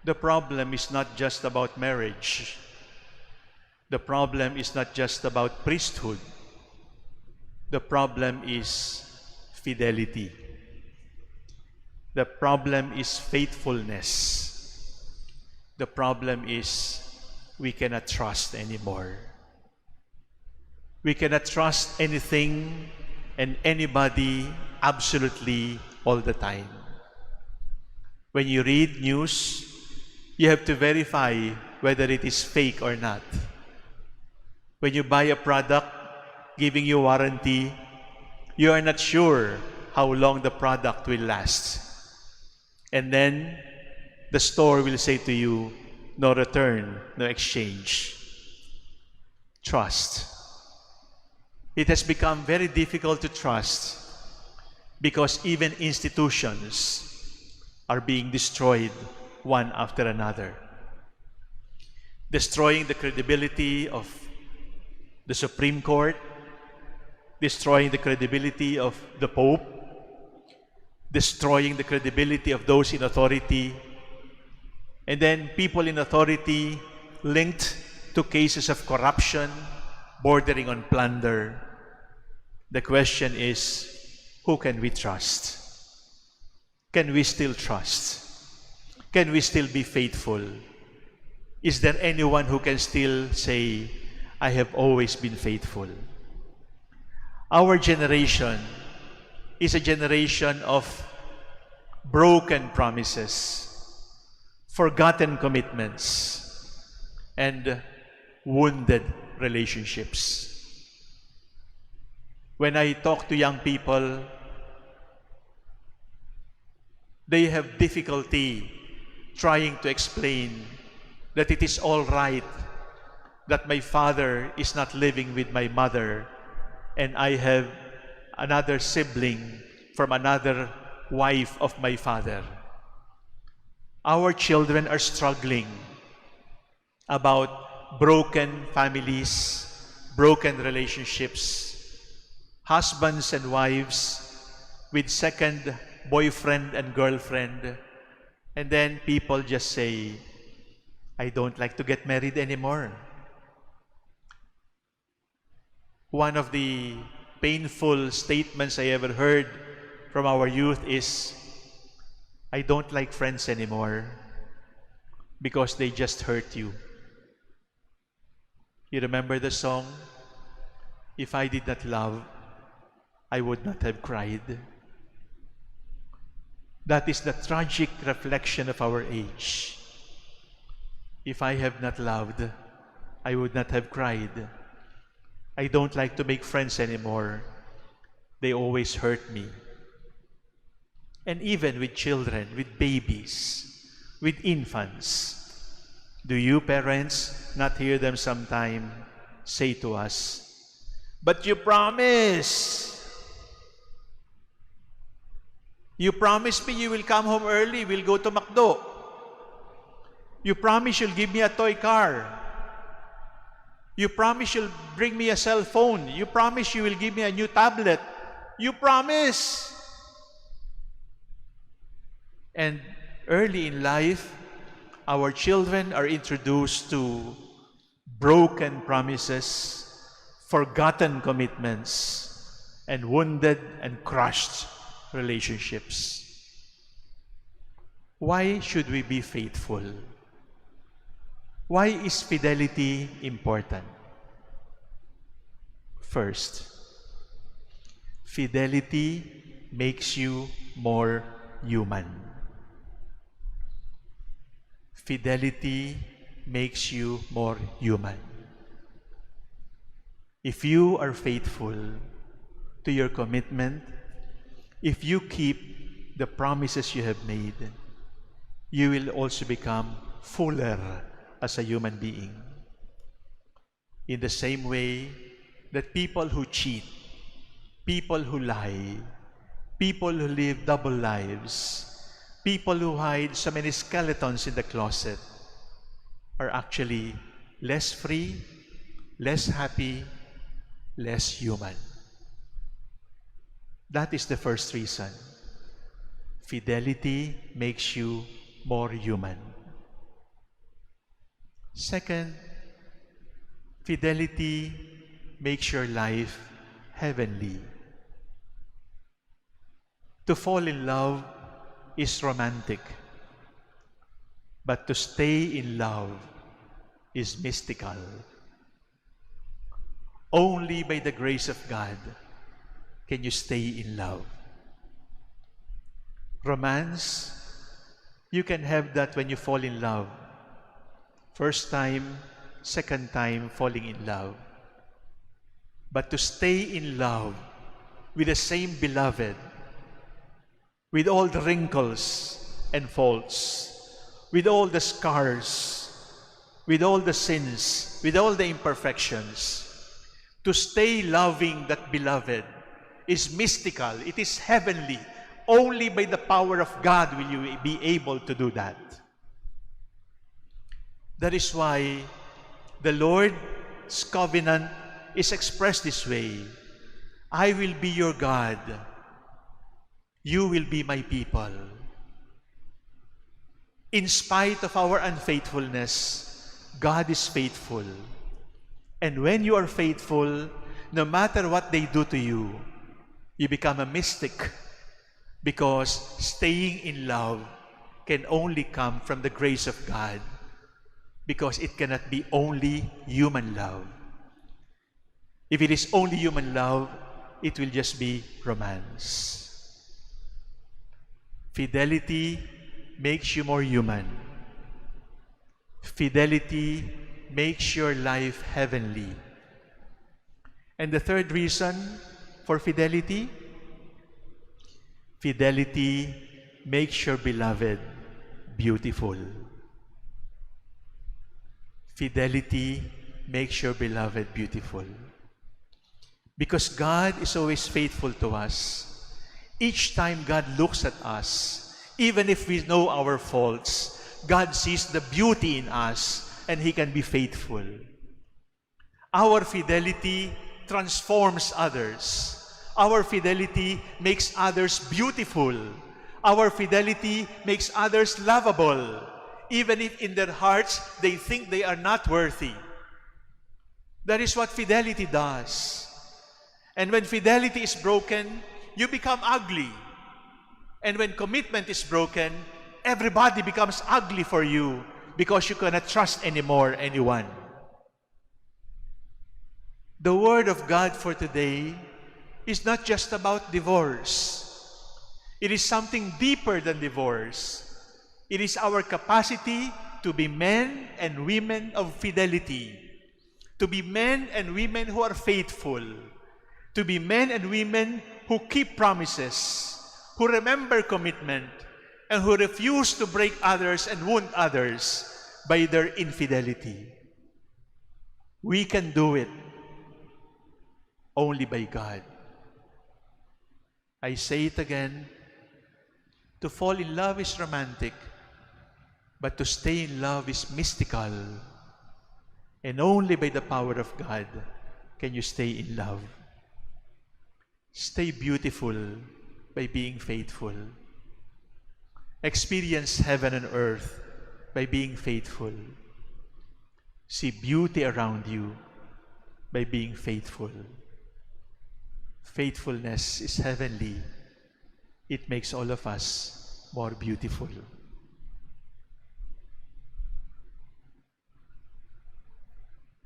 The problem is not just about marriage. The problem is not just about priesthood. The problem is fidelity. The problem is faithfulness. The problem is we cannot trust anymore. We cannot trust anything and anybody absolutely all the time. When you read news, you have to verify whether it is fake or not. When you buy a product giving you warranty, you are not sure how long the product will last. And then the store will say to you, no return, no exchange. Trust. It has become very difficult to trust because even institutions are being destroyed one after another. Destroying the credibility of the Supreme Court, destroying the credibility of the Pope, destroying the credibility of those in authority, and then people in authority linked to cases of corruption bordering on plunder. The question is, who can we trust? Can we still trust? Can we still be faithful? Is there anyone who can still say, I have always been faithful? Our generation is a generation of broken promises, forgotten commitments, and wounded relationships. When I talk to young people, they have difficulty trying to explain that it is all right that my father is not living with my mother and I have another sibling from another wife of my father. Our children are struggling about broken families, broken relationships, husbands and wives with second boyfriend and girlfriend, and then people just say, I don't like to get married anymore. One of the painful statements I ever heard from our youth is, I don't like friends anymore because they just hurt you. You remember the song? If I did not love, I would not have cried. That is the tragic reflection of our age. If I have not loved, I would not have cried. I don't like to make friends anymore. They always hurt me. And even with children, with babies, with infants, do you parents not hear them sometime say to us, but you promise. You promised me you will come home early, we'll go to McDo. You promise you'll give me a toy car. You promise you'll bring me a cell phone. You promise you will give me a new tablet. You promise. And early in life, our children are introduced to broken promises, forgotten commitments, and wounded and crushed relationships. Why should we be faithful? Why is fidelity important? First, fidelity makes you more human. Fidelity makes you more human. If you are faithful to your commitment, if you keep the promises you have made, you will also become fuller as a human being. In the same way that people who cheat, people who lie, people who live double lives, people who hide so many skeletons in the closet are actually less free, less happy, less human. That is the first reason. Fidelity makes you more human. Second, fidelity makes your life heavenly. To fall in love is romantic, but to stay in love is mystical. Only by the grace of God can you stay in love. Romance, you can have that when you fall in love. First time, second time falling in love. But to stay in love with the same beloved, with all the wrinkles and faults, with all the scars, with all the sins, with all the imperfections, to stay loving that beloved is mystical. It is heavenly. Only by the power of God will you be able to do that. That is why the Lord's covenant is expressed this way. I will be your God. You will be my people. In spite of our unfaithfulness, God is faithful. And when you are faithful, no matter what they do to you, you become a mystic, because staying in love can only come from the grace of God, because it cannot be only human love. If it is only human love, it will just be romance. Fidelity makes you more human. Fidelity makes your life heavenly. And the third reason for fidelity, fidelity makes your beloved beautiful. Fidelity makes your beloved beautiful. Because God is always faithful to us. Each time God looks at us, even if we know our faults, God sees the beauty in us and He can be faithful. Our fidelity transforms others. Our fidelity makes others beautiful. Our fidelity makes others lovable, even if in their hearts they think they are not worthy. That is what fidelity does. And when fidelity is broken, you become ugly. And when commitment is broken, everybody becomes ugly for you, because you cannot trust anymore anyone. The Word of God for today is not just about divorce. It is something deeper than divorce. It is our capacity to be men and women of fidelity, to be men and women who are faithful, to be men and women who keep promises, who remember commitment, and who refuse to break others and wound others by their infidelity. We can do it only by God. I say it again, to fall in love is romantic, but to stay in love is mystical. And only by the power of God can you stay in love. Stay beautiful by being faithful. Experience heaven and earth by being faithful. See beauty around you by being faithful. Faithfulness is heavenly. It makes all of us more beautiful.